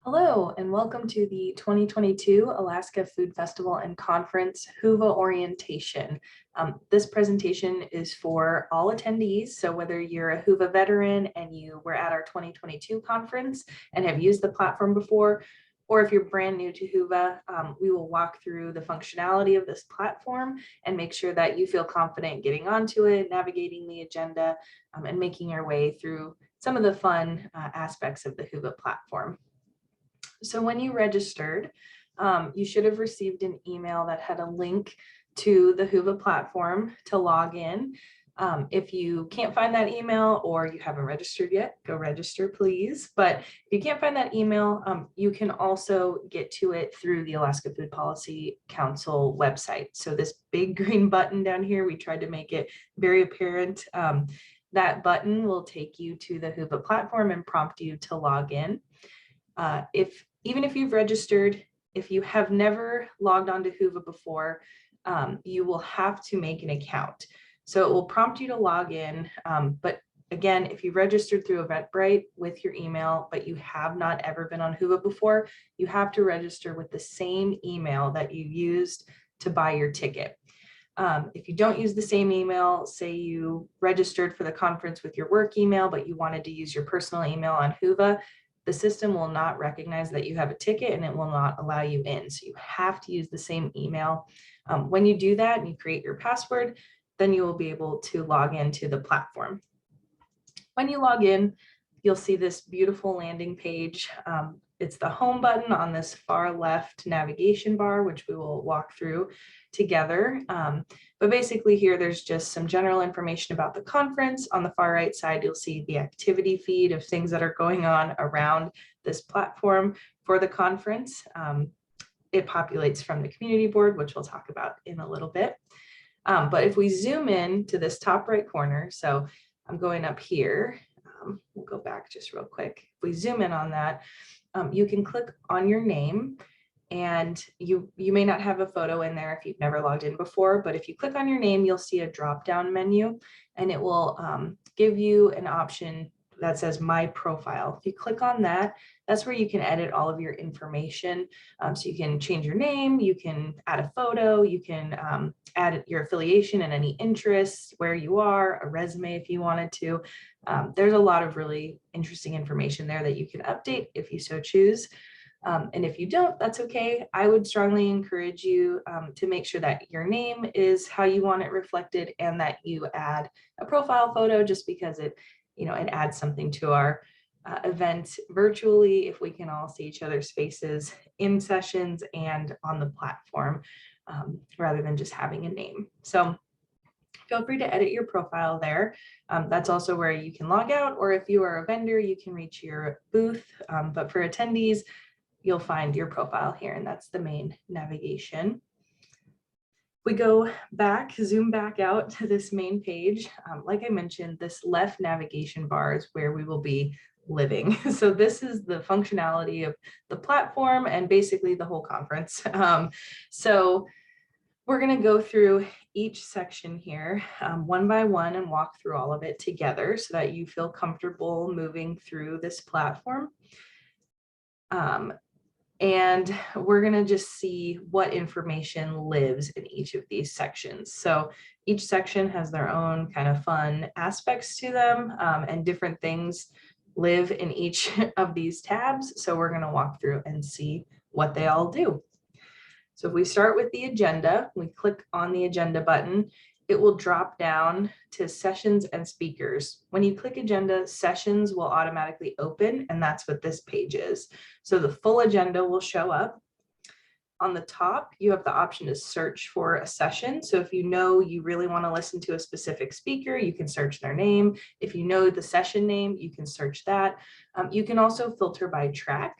Hello, and welcome to the 2022 Alaska Food Festival and Conference Whova Orientation. This presentation is for all attendees, so whether you're a Whova veteran and you were at our 2022 conference and have used the platform before, or if you're brand new to Whova, we will walk through the functionality of this platform and make sure that you feel confident getting onto it, navigating the agenda, and making your way through some of the fun aspects of the Whova platform. So when you registered, you should have received an email that had a link to the Whova platform to log in. If you can't find that email or you haven't registered yet, go register, please. But if you can't find that email, you can also get to it through the Alaska Food Policy Council website. So this big green button down here, we tried to make it very apparent. That button will take you to the Whova platform and prompt you to log in. Even if you've registered, if you have never logged on to Whova before, you will have to make an account. So it will prompt you to log in. But again, if you registered through Eventbrite with your email, but you have not ever been on Whova before, you have to register with the same email that you used to buy your ticket. If you don't use the same email, say you registered for the conference with your work email, but you wanted to use your personal email on Whova, the system will not recognize that you have a ticket and it will not allow you in. So you have to use the same email. When you do that and you create your password, then you will be able to log into the platform. When you log in, you'll see this beautiful landing page. It's the home button on this far left navigation bar, which we will walk through together. But basically here, there's just some general information about the conference. On the far right side, you'll see the activity feed of things that are going on around this platform for the conference. It populates from the community board, which we'll talk about in a little bit. But if we zoom in to this top right corner, so I'm going up here, we'll go back just real quick. If we zoom in on that, you can click on your name, and you may not have a photo in there if you've never logged in before, but if you click on your name, you'll see a drop-down menu, and it will give you an option that says My Profile. If you click on that, that's where you can edit all of your information. So you can change your name, you can add a photo, you can add your affiliation and any interests, where you are, a resume if you wanted to. There's a lot of really interesting information there that you can update if you so choose. And if you don't, that's okay. I would strongly encourage you to make sure that your name is how you want it reflected and that you add a profile photo, just because it adds something to our event virtually, if we can all see each other's faces in sessions and on the platform, rather than just having a name. So feel free to edit your profile there. That's also where you can log out, or if you are a vendor, you can reach your booth. But for attendees, you'll find your profile here, and that's the main navigation. We go back, zoom back out to this main page. Like I mentioned, this left navigation bar is where we will be living. So this is the functionality of the platform and basically the whole conference. So we're going to go through each section here one by one and walk through all of it together so that you feel comfortable moving through this platform. And we're going to just see what information lives in each of these sections. So each section has their own kind of fun aspects to them, and different things live in each of these tabs. So we're going to walk through and see what they all do. So if we start with the agenda, we click on the agenda button, it will drop down to sessions and speakers. When you click agenda, sessions will automatically open, and that's what this page is. So the full agenda will show up. On the top, you have the option to search for a session. So if you know you really want to listen to a specific speaker, you can search their name. If you know the session name, you can search that. You can also filter by track.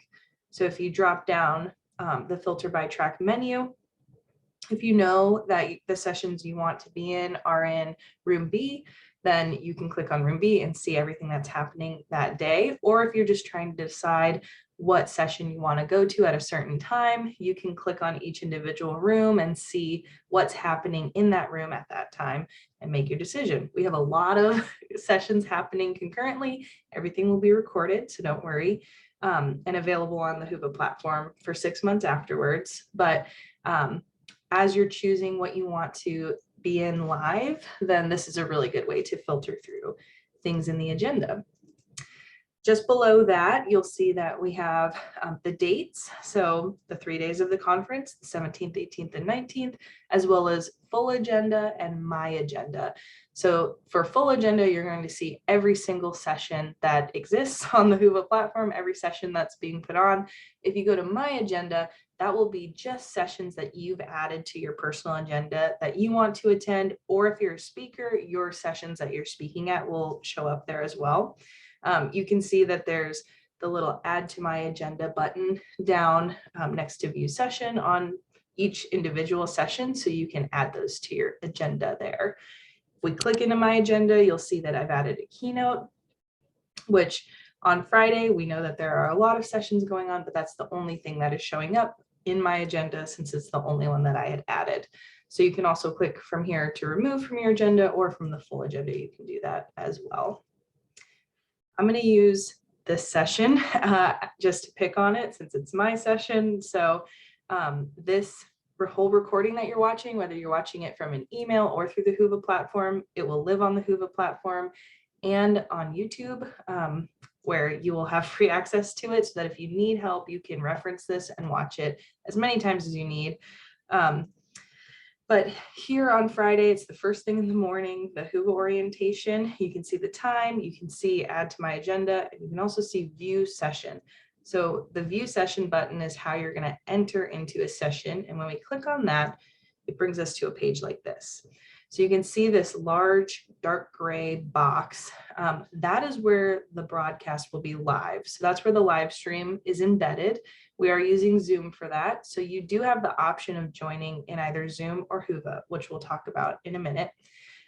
So if you drop down the filter by track menu, if you know that the sessions you want to be in are in room B, then you can click on room B and see everything that's happening that day. Or if you're just trying to decide what session you want to go to at a certain time, you can click on each individual room and see what's happening in that room at that time and make your decision. We have a lot of sessions happening concurrently. Everything will be recorded, so don't worry. and available on the Whova platform for 6 months afterwards. But as you're choosing what you want to be in live, then this is a really good way to filter through things in the agenda. Just below that, you'll see that we have the dates. So the 3 days of the conference, the 17th, 18th, and 19th, as well as full agenda and my agenda. So for full agenda, you're going to see every single session that exists on the Whova platform, every session that's being put on. If you go to my agenda, that will be just sessions that you've added to your personal agenda that you want to attend, or if you're a speaker, your sessions that you're speaking at will show up there as well. You can see that there's the little add to my agenda button down next to view session on each individual session, so you can add those to your agenda there. If we click into my agenda, you'll see that I've added a keynote, which on Friday, we know that there are a lot of sessions going on, but that's the only thing that is showing up in my agenda since it's the only one that I had added. So you can also click from here to remove from your agenda, or from the full agenda, you can do that as well. I'm going to use this session just to pick on it since it's my session. So this whole recording that you're watching, whether you're watching it from an email or through the Whova platform, it will live on the Whova platform and on YouTube, where you will have free access to it, so that if you need help, you can reference this and watch it as many times as you need. But here on Friday, it's the first thing in the morning, the Whova orientation. You can see the time, you can see add to my agenda, and you can also see view session. So the view session button is how you're going to enter into a session. And when we click on that, it brings us to a page like this. So you can see this large dark gray box. That is where the broadcast will be live. So that's where the live stream is embedded. We are using Zoom for that. So you do have the option of joining in either Zoom or Whova, which we'll talk about in a minute.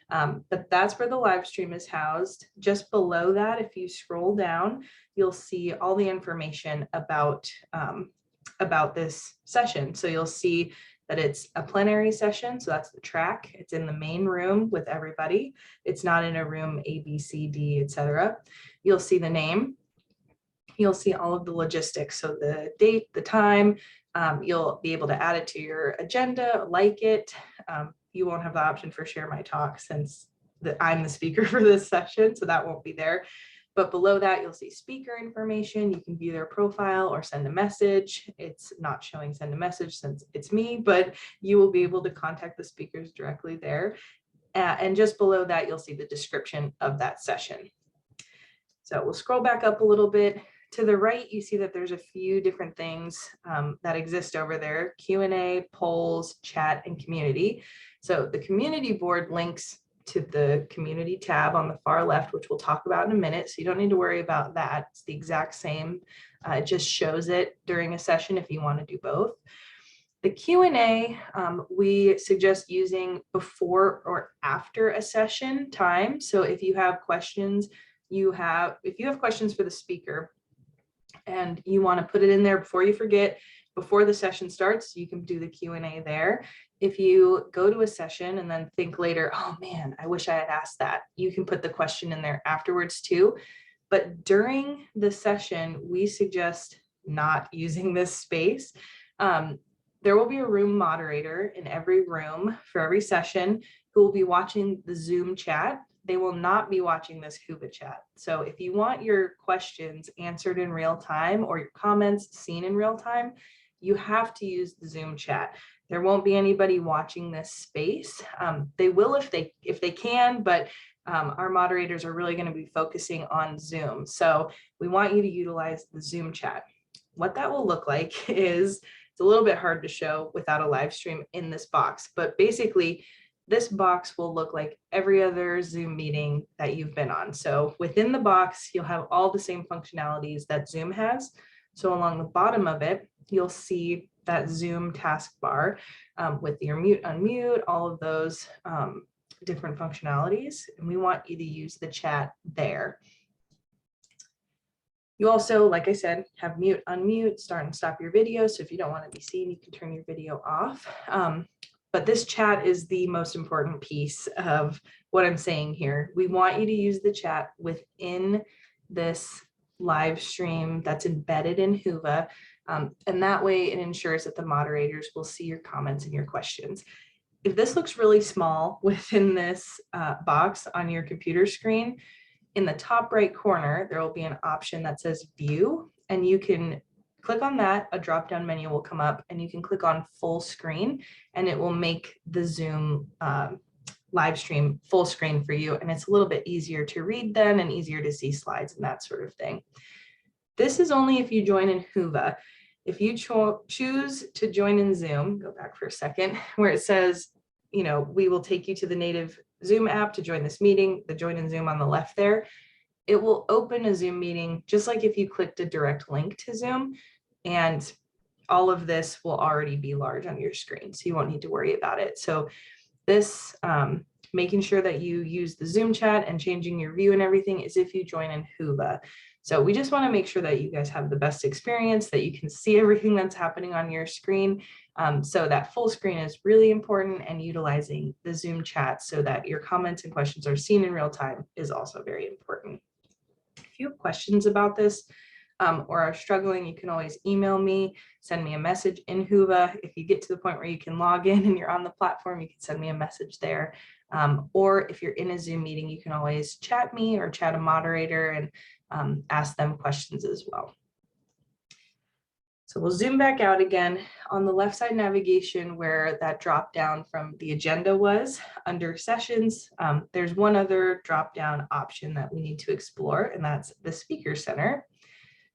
But that's where the live stream is housed. Just below that, if you scroll down, you'll see all the information about this session. So you'll see that it's a plenary session. So that's the track. It's in the main room with everybody. It's not in a room A, B, C, D, etc. You'll see the name. You'll see all of the logistics. So the date, the time, you'll be able to add it to your agenda, like it. You won't have the option for share my talk since I'm the speaker for this session, so that won't be there. But below that, you'll see speaker information. You can view their profile or send a message. It's not showing send a message since it's me, but you will be able to contact the speakers directly there. And just below that, you'll see the description of that session. So we'll scroll back up a little bit. To the right, you see that there's a few different things that exist over there: Q&A, polls, chat, and community. So the community board links to the community tab on the far left, which we'll talk about in a minute. So you don't need to worry about that. It's the exact same. It just shows it during a session if you want to do both. The Q&A, we suggest using before or after a session time. So if you have questions, if you have questions for the speaker, and you want to put it in there before you forget, before the session starts, you can do the Q&A there. If you go to a session and then think later, oh man, I wish I had asked that, you can put the question in there afterwards too. But during the session, we suggest not using this space. There will be a room moderator in every room for every session who will be watching the Zoom chat. They will not be watching this Whova chat. So if you want your questions answered in real time or your comments seen in real time, you have to use the Zoom chat. There won't be anybody watching this space. They will if they can, but our moderators are really going to be focusing on Zoom. So we want you to utilize the Zoom chat. What that will look like is, it's a little bit hard to show without a live stream in this box, but basically this box will look like every other Zoom meeting that you've been on. So within the box, you'll have all the same functionalities that Zoom has. So along the bottom of it, you'll see that Zoom taskbar with your mute, unmute, all of those different functionalities. And we want you to use the chat there. You also, like I said, have mute, unmute, start and stop your video. So if you don't want to be seen, you can turn your video off. But this chat is the most important piece of what I'm saying here. We want you to use the chat within this live stream that's embedded in Whova. And that way it ensures that the moderators will see your comments and your questions. If this looks really small within this box on your computer screen, in the top right corner, there will be an option that says view, and you can click on that. A drop-down menu will come up and you can click on full screen and it will make the Zoom live stream full screen for you. And it's a little bit easier to read then and easier to see slides and that sort of thing. This is only if you join in Whova. If you choose to join in Zoom, go back for a second, where it says, you know, we will take you to the native Zoom app to join this meeting, the join in Zoom on the left there, it will open a Zoom meeting just like if you clicked a direct link to Zoom, and all of this will already be large on your screen, so you won't need to worry about it. So this, making sure that you use the Zoom chat and changing your view and everything is if you join in Whova. So we just want to make sure that you guys have the best experience, that you can see everything that's happening on your screen. So that full screen is really important, and utilizing the Zoom chat so that your comments and questions are seen in real time is also very important. If you have questions about this or are struggling, you can always email me, send me a message in Whova. If you get to the point where you can log in and you're on the platform, you can send me a message there. Or if you're in a Zoom meeting, you can always chat me or chat a moderator and ask them questions as well. So we'll zoom back out again. On the left side navigation where that drop down from the agenda was under sessions, there's one other drop down option that we need to explore, and that's the Speaker Center.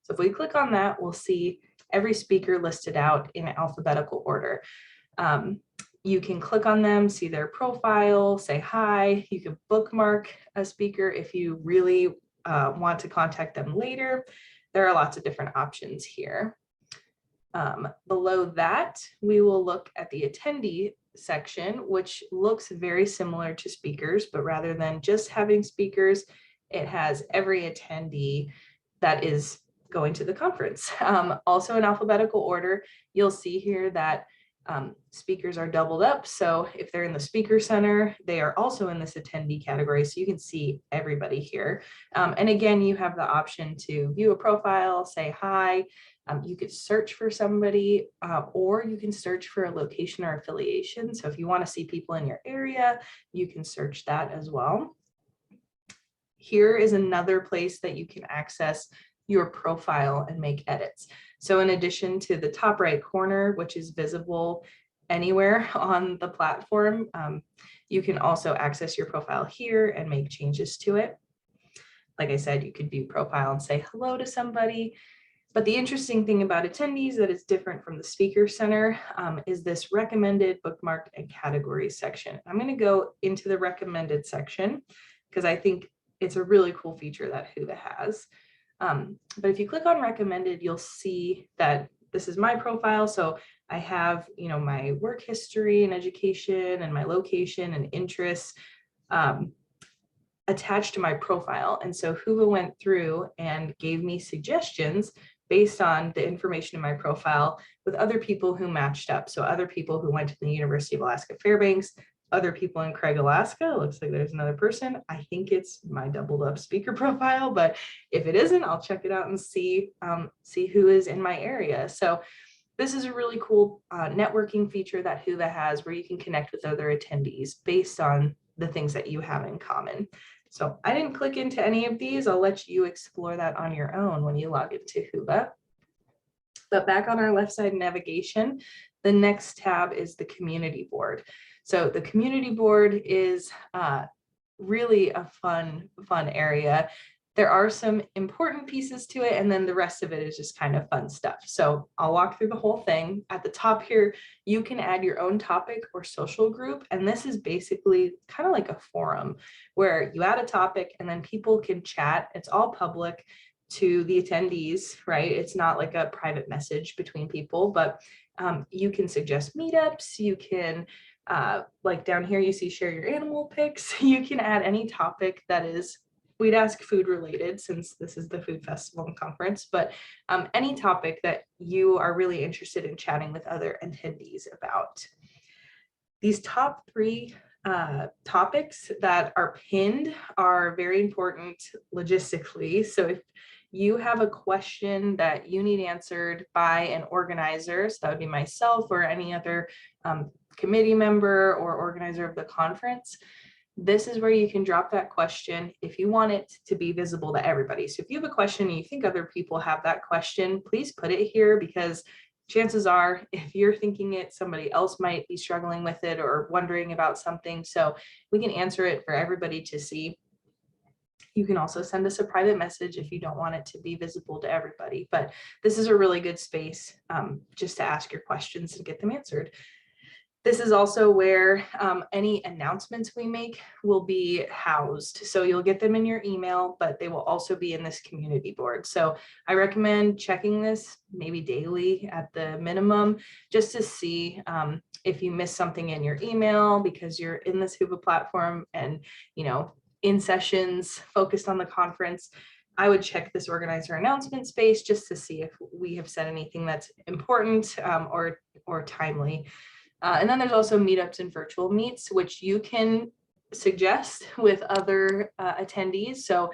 So if we click on that, we'll see every speaker listed out in alphabetical order. You can click on them, see their profile, say hi. You can bookmark a speaker if you really want to contact them later. There are lots of different options here. Below that, we will look at the attendee section, which looks very similar to speakers, but rather than just having speakers, it has every attendee that is going to the conference. Also in alphabetical order, you'll see here that speakers are doubled up. So if they're in the Speaker Center, they are also in this attendee category. So you can see everybody here. And again, you have the option to view a profile, say hi. You could search for somebody, or you can search for a location or affiliation. So if you want to see people in your area, you can search that as well. Here is another place that you can access your profile and make edits. So in addition to the top right corner, which is visible anywhere on the platform, you can also access your profile here and make changes to it. Like I said, you could view profile and say hello to somebody. But the interesting thing about attendees that is different from the Speaker Center is this recommended, bookmarked, and categories section. I'm going to go into the recommended section because I think it's a really cool feature that Whova has. But if you click on recommended, you'll see that this is my profile. So I have, you know, my work history and education and my location and interests attached to my profile. And so Whova went through and gave me suggestions based on the information in my profile with other people who matched up. So other people who went to the University of Alaska Fairbanks, other people in Craig, Alaska. Looks like there's another person. I think it's my doubled up speaker profile, but if it isn't, I'll check it out and see who is in my area. So this is a really cool networking feature that Whova has where you can connect with other attendees based on the things that you have in common. So I didn't click into any of these. I'll let you explore that on your own when you log into Whova. But back on our left side navigation, the next tab is the community board. So the community board is really a fun area. There are some important pieces to it, and then the rest of it is just kind of fun stuff. So I'll walk through the whole thing. At the top here, you can add your own topic or social group, and this is basically kind of like a forum where you add a topic and then people can chat. It's all public to the attendees, right? It's not like a private message between people, but you can suggest meetups. You can, like down here, you see share your animal pics. You can add any topic that is, we'd ask food related since this is the food festival and conference, but any topic that you are really interested in chatting with other attendees about. These top three topics that are pinned are very important logistically. So if you have a question that you need answered by an organizer, so that would be myself or any other committee member or organizer of the conference, this is where you can drop that question if you want it to be visible to everybody. So if you have a question and you think other people have that question, please put it here, because chances are if you're thinking it, somebody else might be struggling with it or wondering about something. So we can answer it for everybody to see. You can also send us a private message if you don't want it to be visible to everybody, but this is a really good space just to ask your questions and get them answered. This is also where any announcements we make will be housed. So you'll get them in your email, but they will also be in this community board. So I recommend checking this maybe daily at the minimum, just to see if you miss something in your email because you're in this Whova platform and, you know, in sessions focused on the conference. I would check this organizer announcement space just to see if we have said anything that's important or timely. And then there's also meetups and virtual meets, which you can suggest with other attendees. So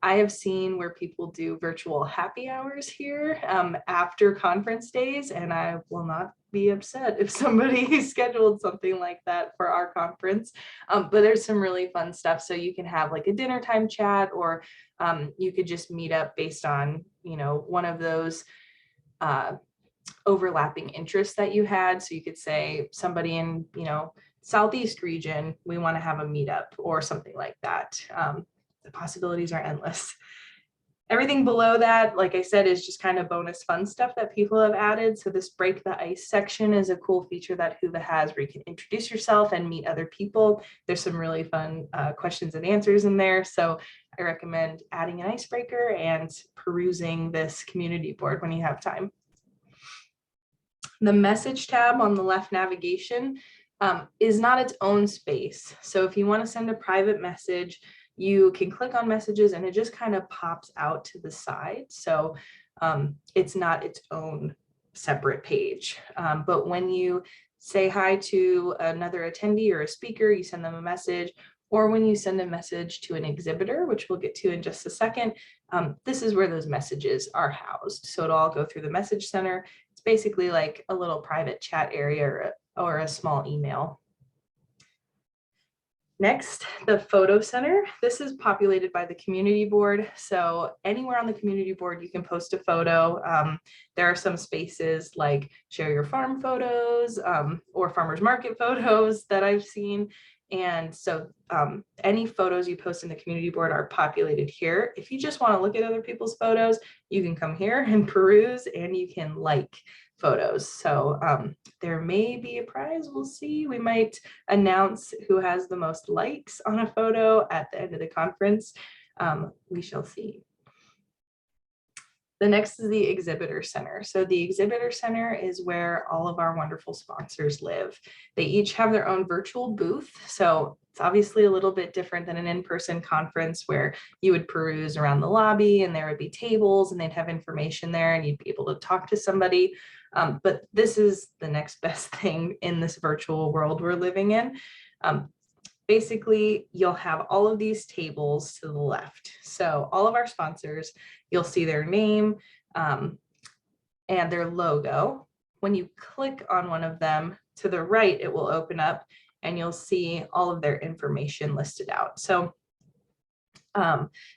I have seen where people do virtual happy hours here after conference days, and I will not be upset if somebody scheduled something like that for our conference. But there's some really fun stuff. So you can have like a dinner time chat, or you could just meet up based on, you know, one of those overlapping interests that you had. So you could say somebody in, you know, Southeast region, we want to have a meetup or something like that. The possibilities are endless. Everything below that, like I said, is just kind of bonus fun stuff that people have added. So this break the ice section is a cool feature that Whova has where you can introduce yourself and meet other people. There's some really fun questions and answers in there. So I recommend adding an icebreaker and perusing this community board when you have time. The message tab on the left navigation is not its own space. So if you want to send a private message, you can click on messages and it just kind of pops out to the side. So it's not its own separate page. But when you say hi to another attendee or a speaker, you send them a message, or when you send a message to an exhibitor, which we'll get to in just a second, this is where those messages are housed. So it'll all go through the message center. It's basically like a little private chat area or a small email. Next, the photo center. This is populated by the community board. So anywhere on the community board, you can post a photo. There are some spaces like share your farm photos or farmers market photos that I've seen. And so any photos you post in the community board are populated here. If you just want to look at other people's photos, you can come here and peruse, and you can like photos. So there may be a prize. We'll see. We might announce who has the most likes on a photo at the end of the conference. We shall see. The next is the exhibitor center. So the exhibitor center is where all of our wonderful sponsors live. They each have their own virtual booth. So it's obviously a little bit different than an in-person conference where you would peruse around the lobby and there would be tables and they'd have information there and you'd be able to talk to somebody. But this is the next best thing in this virtual world we're living in. Basically, you'll have all of these tables to the left. So all of our sponsors, you'll see their name and their logo. When you click on one of them to the right, it will open up and you'll see all of their information listed out. So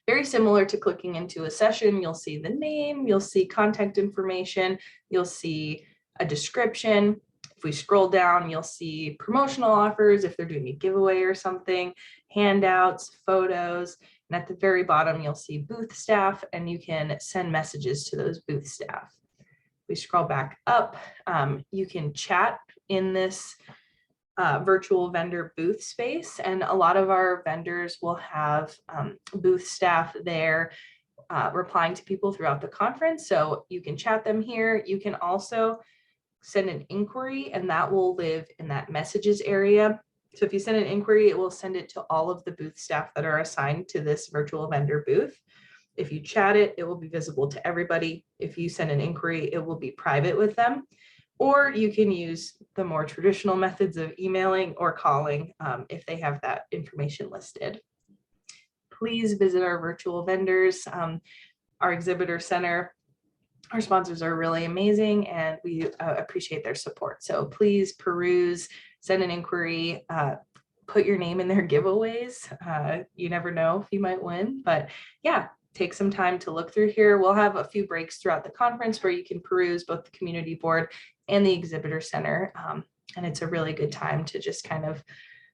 very similar to clicking into a session, you'll see the name, you'll see contact information, you'll see a description. If we scroll down, you'll see promotional offers if they're doing a giveaway or something, handouts, photos, and at the very bottom, you'll see booth staff, and you can send messages to those booth staff. We scroll back up, you can chat in this virtual vendor booth space, and a lot of our vendors will have booth staff there replying to people throughout the conference. So you can chat them here. You can also send an inquiry, and that will live in that messages area. So if you send an inquiry, it will send it to all of the booth staff that are assigned to this virtual vendor booth. If you chat it, it will be visible to everybody. If you send an inquiry, it will be private with them. Or you can use the more traditional methods of emailing or calling if they have that information listed. Please visit our virtual vendors. our exhibitor center. Our sponsors are really amazing and we appreciate their support. So please peruse, send an inquiry, put your name in their giveaways. You never know if you might win, but yeah, take some time to look through here. We'll have a few breaks throughout the conference where you can peruse both the community board and the exhibitor center. And it's a really good time to just kind of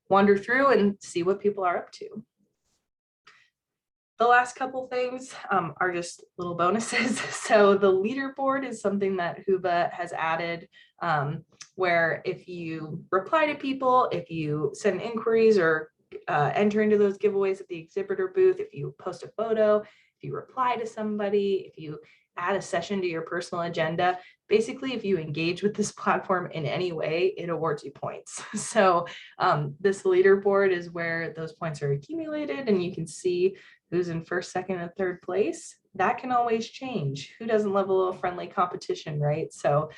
wander through and see what people are up to. The last couple things are just little bonuses. So the leaderboard is something that Whova has added, where if you reply to people, if you send inquiries or enter into those giveaways at the exhibitor booth, if you post a photo, if you reply to somebody, if you add a session to your personal agenda, basically if you engage with this platform in any way, it awards you points. So this leaderboard is where those points are accumulated and you can see who's in first, second, and third place. That can always change. Who doesn't love a little friendly competition, right? So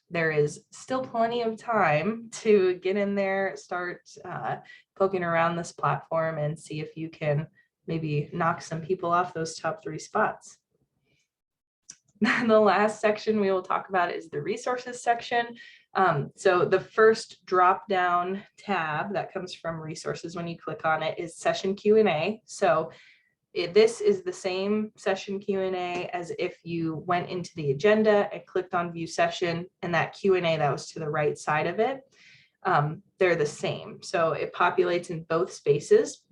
there is still plenty of time to get in there, start poking around this platform and see if you can maybe knock some people off those top 3 spots. The last section we will talk about is the resources section. So the first drop down tab that comes from resources when you click on it is session Q&A. So this is the same session Q&A as if you went into the agenda and clicked on view session, and that Q&A that was to the right side of it, they're the same. So it populates in both spaces.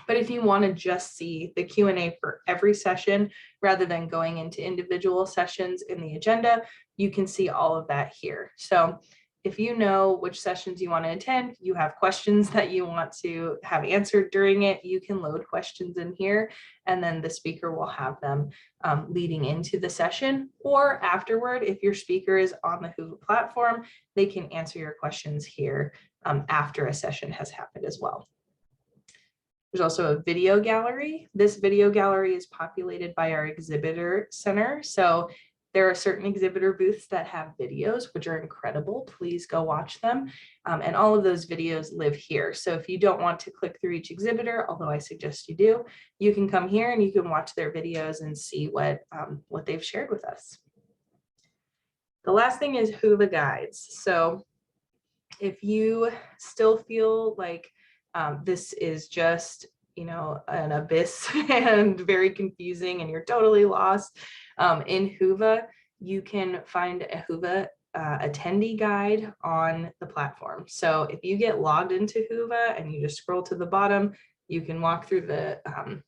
But if you want to just see the Q&A for every session, rather than going into individual sessions in the agenda, you can see all of that here. So if you know which sessions you want to attend, you have questions that you want to have answered during it, you can load questions in here, and then the speaker will have them leading into the session, or afterward, if your speaker is on the Whova platform, they can answer your questions here after a session has happened as well. There's also a video gallery. This video gallery is populated by our exhibitor center. So there are certain exhibitor booths that have videos, which are incredible. Please go watch them. And all of those videos live here. So if you don't want to click through each exhibitor, although I suggest you do, you can come here and you can watch their videos and see what they've shared with us. The last thing is Whova guides. So if you still feel like this is just, an abyss and very confusing and you're totally lost, in Whova, you can find a Whova attendee guide on the platform. So if you get logged into Whova and you just scroll to the bottom, you can walk through the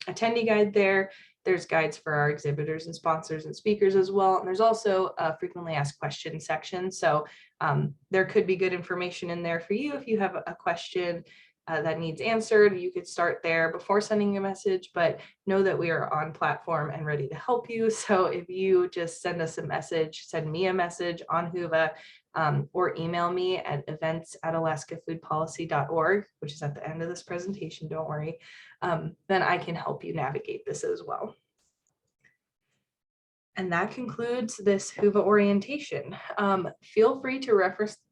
attendee guide there. There's guides for our exhibitors and sponsors and speakers as well. And there's also a frequently asked questions section. So there could be good information in there for you if you have a question that needs answered. You could start there before sending a message, but know that we are on platform and ready to help you. So if you just send us a message, send me a message on Whova, or email me at events@alaskafoodpolicy.org, which is at the end of this presentation, don't worry, then I can help you navigate this as well. And that concludes this Whova orientation. Feel free to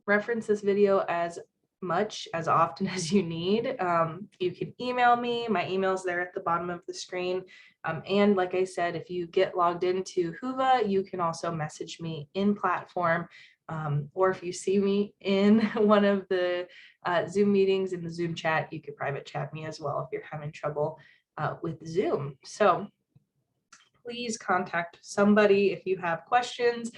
reference this video as much as often as you need. You can email me. My email is there at the bottom of the screen. And like I said, if you get logged into Whova, you can also message me in platform. Or if you see me in one of the Zoom meetings in the Zoom chat, you could private chat me as well if you're having trouble with Zoom. So please contact somebody if you have questions.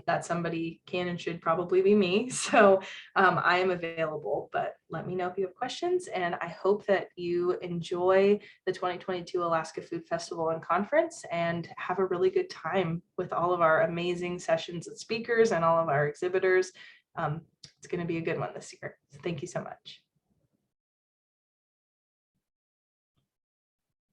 That somebody can and should probably be me. So I am available, but let me know if you have questions. And I hope that you enjoy the 2022 Alaska Food Festival and Conference and have a really good time with all of our amazing sessions and speakers and all of our exhibitors. It's going to be a good one this year. So thank you so much.